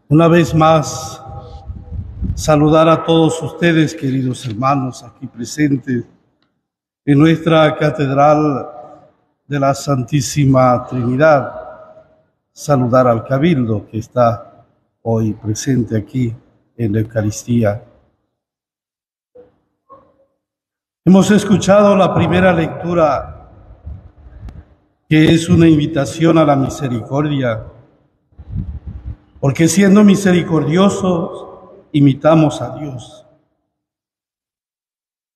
Una vez más, saludar a todos ustedes, queridos hermanos, aquí presentes en nuestra Catedral de la Santísima Trinidad. Saludar al Cabildo que está hoy presente aquí en la Eucaristía. Hemos escuchado la primera lectura, que es una invitación a la misericordia, porque siendo misericordiosos, imitamos a Dios.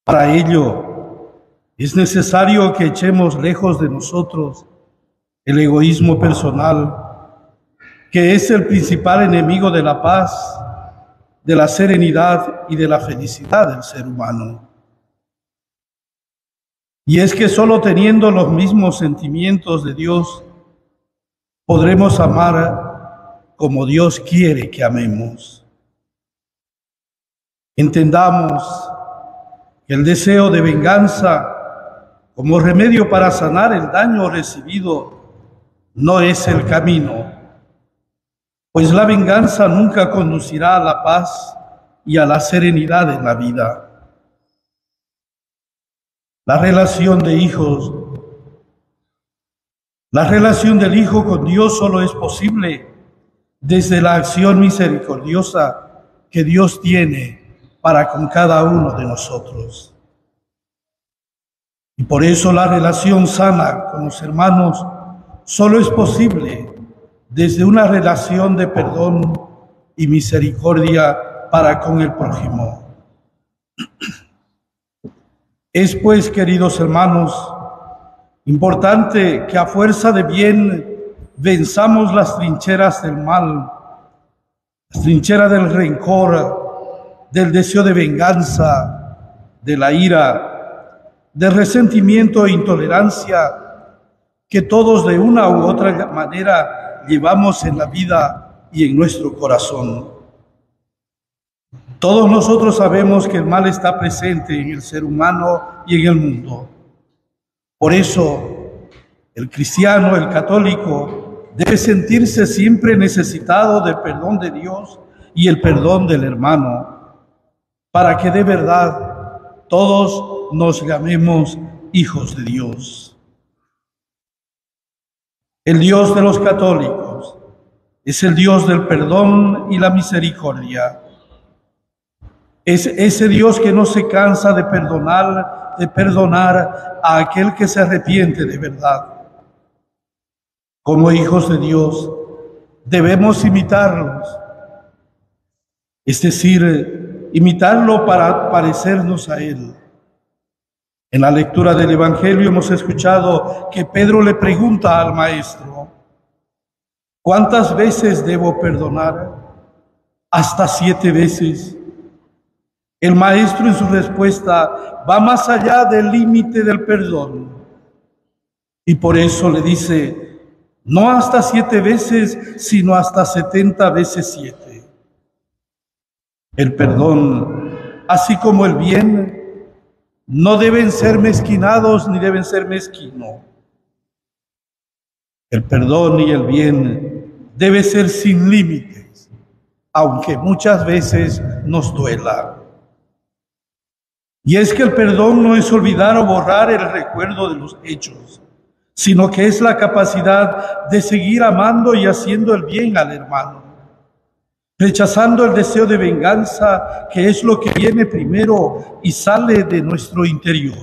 Para ello, es necesario que echemos lejos de nosotros el egoísmo personal, que es el principal enemigo de la paz, de la serenidad y de la felicidad del ser humano. Y es que solo teniendo los mismos sentimientos de Dios, podremos amar como Dios quiere que amemos. Entendamos que el deseo de venganza como remedio para sanar el daño recibido no es el camino, pues la venganza nunca conducirá a la paz y a la serenidad en la vida. La relación de hijos, la relación del Hijo con Dios solo es posible desde la acción misericordiosa que Dios tiene para con cada uno de nosotros. Y por eso la relación sana con los hermanos solo es posible desde una relación de perdón y misericordia para con el prójimo. Es pues, queridos hermanos, importante que a fuerza de bien venzamos las trincheras del mal, las trincheras del rencor, del deseo de venganza, de la ira, del resentimiento e intolerancia que todos de una u otra manera llevamos en la vida y en nuestro corazón. Todos nosotros sabemos que el mal está presente en el ser humano y en el mundo. Por eso, el cristiano, el católico, debe sentirse siempre necesitado del perdón de Dios y el perdón del hermano, para que de verdad todos nos llamemos hijos de Dios. El Dios de los católicos es el Dios del perdón y la misericordia. Es ese Dios que no se cansa de perdonar a aquel que se arrepiente de verdad. Como hijos de Dios, debemos imitarlos, es decir, imitarlo para parecernos a Él. En la lectura del Evangelio hemos escuchado que Pedro le pregunta al Maestro: ¿cuántas veces debo perdonar? ¿Hasta 7 veces? El Maestro en su respuesta va más allá del límite del perdón. Y por eso le dice: no hasta 7 veces, sino hasta 70 veces 7. El perdón, así como el bien, no deben ser mezquinados ni deben ser mezquinos. El perdón y el bien debe ser sin límites, aunque muchas veces nos duela. Y es que el perdón no es olvidar o borrar el recuerdo de los hechos, sino que es la capacidad de seguir amando y haciendo el bien al hermano, rechazando el deseo de venganza, que es lo que viene primero y sale de nuestro interior.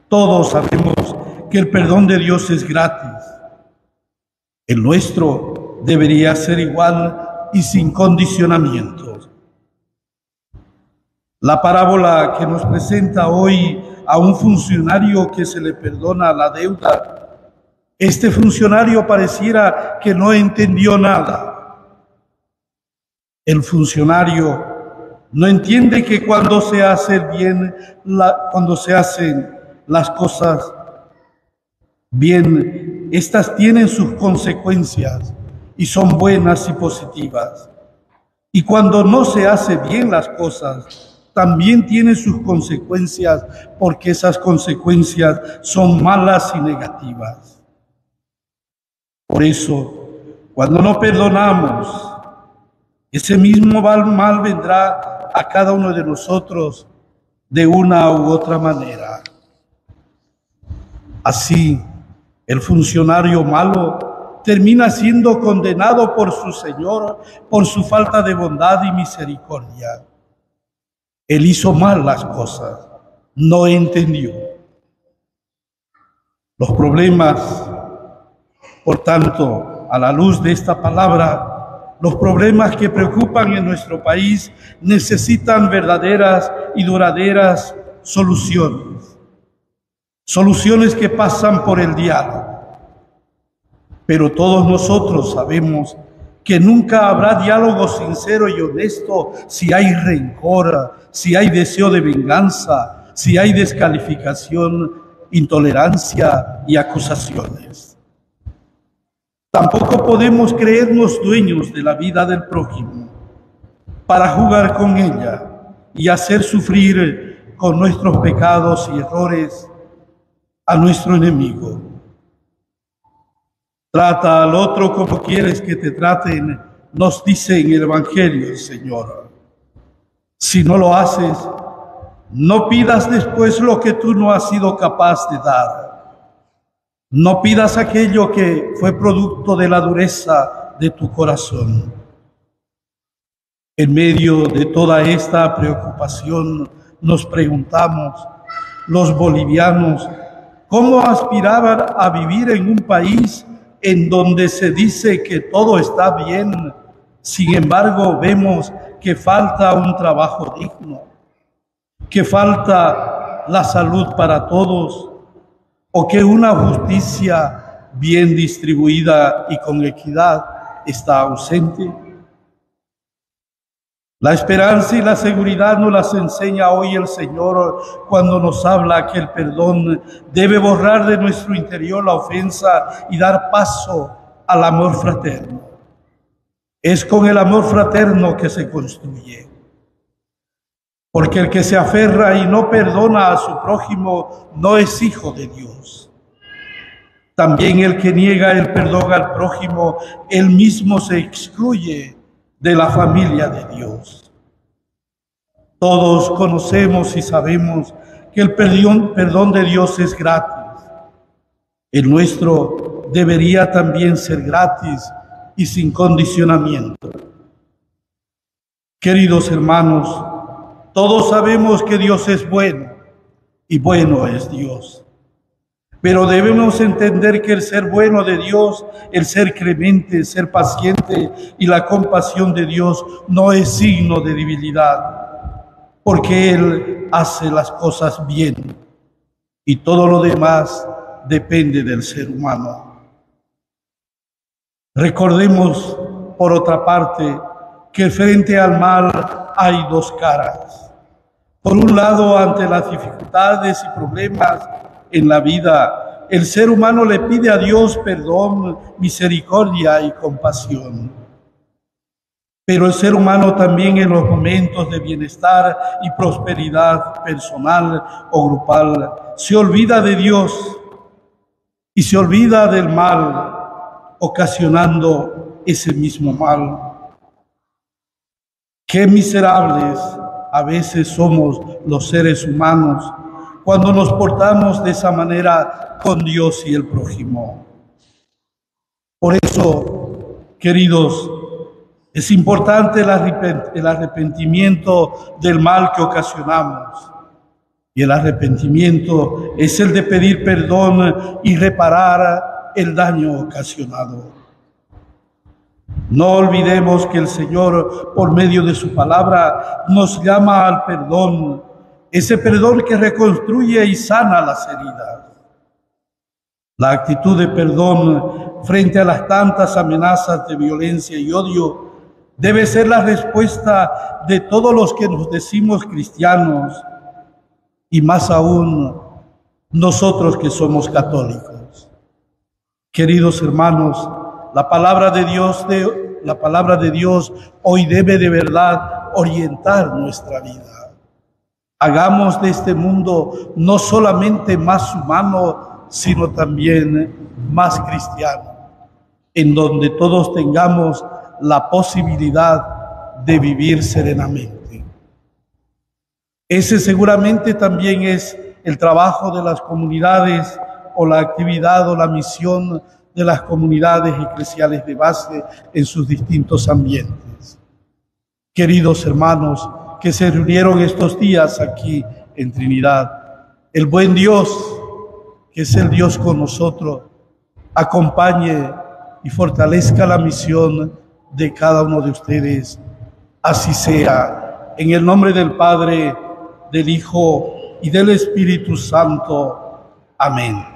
Todos sabemos que el perdón de Dios es gratis. El nuestro debería ser igual y sin condicionamientos. La parábola que nos presenta hoy a un funcionario que se le perdona la deuda, este funcionario pareciera que no entendió nada. El funcionario no entiende que cuando se hace bien, cuando se hacen las cosas bien, estas tienen sus consecuencias y son buenas y positivas. Y cuando no se hace bien las cosas, también tiene sus consecuencias, porque esas consecuencias son malas y negativas. Por eso, Cuando no perdonamos, ese mismo mal vendrá a cada uno de nosotros de una u otra manera. Así, el funcionario malo termina siendo condenado por su Señor por su falta de bondad y misericordia. Él hizo mal las cosas, no entendió. Los problemas, por tanto, a la luz de esta palabra, los problemas que preocupan en nuestro país necesitan verdaderas y duraderas soluciones. Soluciones que pasan por el diálogo. Pero todos nosotros sabemos que nunca habrá diálogo sincero y honesto si hay rencor, si hay deseo de venganza, si hay descalificación, intolerancia y acusaciones. Tampoco podemos creernos dueños de la vida del prójimo para jugar con ella y hacer sufrir con nuestros pecados y errores a nuestro enemigo. Trata al otro como quieres que te traten, nos dice en el Evangelio el Señor. Si no lo haces, no pidas después lo que tú no has sido capaz de dar. No pidas aquello que fue producto de la dureza de tu corazón. En medio de toda esta preocupación, nos preguntamos, los bolivianos, ¿cómo aspiraban a vivir en un país en donde se dice que todo está bien? Sin embargo, vemos que falta un trabajo digno, que falta la salud para todos, o que una justicia bien distribuida y con equidad está ausente. La esperanza y la seguridad nos las enseña hoy el Señor cuando nos habla que el perdón debe borrar de nuestro interior la ofensa y dar paso al amor fraterno. Es con el amor fraterno que se construye. Porque el que se aferra y no perdona a su prójimo no es hijo de Dios. También el que niega el perdón al prójimo, él mismo se excluye de la familia de Dios. Todos conocemos y sabemos que el perdón de Dios es gratis. El nuestro debería también ser gratis y sin condicionamiento. Queridos hermanos, todos sabemos que Dios es bueno y bueno es Dios. Pero debemos entender que el ser bueno de Dios, el ser clemente, el ser paciente y la compasión de Dios no es signo de debilidad, porque Él hace las cosas bien y todo lo demás depende del ser humano. Recordemos, por otra parte, que frente al mal hay dos caras. Por un lado, ante las dificultades y problemas en la vida, el ser humano le pide a Dios perdón, misericordia y compasión. Pero el ser humano también en los momentos de bienestar y prosperidad personal o grupal se olvida de Dios y se olvida del mal, ocasionando ese mismo mal. Qué miserables a veces somos los seres humanos cuando nos portamos de esa manera con Dios y el prójimo. Por eso, queridos, es importante el arrepentimiento del mal que ocasionamos. Y el arrepentimiento es el de pedir perdón y reparar el daño ocasionado. No olvidemos que el Señor, por medio de su palabra, nos llama al perdón, ese perdón que reconstruye y sana las heridas. La actitud de perdón frente a las tantas amenazas de violencia y odio debe ser la respuesta de todos los que nos decimos cristianos y más aún nosotros que somos católicos. Queridos hermanos, la palabra de Dios hoy debe de verdad orientar nuestra vida. Hagamos de este mundo no solamente más humano, sino también más cristiano. en donde todos tengamos la posibilidad de vivir serenamente. Ese seguramente también es el trabajo de las comunidades, o la actividad o la misión de las comunidades eclesiales de base en sus distintos ambientes. Queridos hermanos que se reunieron estos días aquí en Trinidad, el buen Dios, que es el Dios con nosotros, acompañe y fortalezca la misión de cada uno de ustedes. Así sea. En el nombre del Padre, del Hijo y del Espíritu Santo. Amén.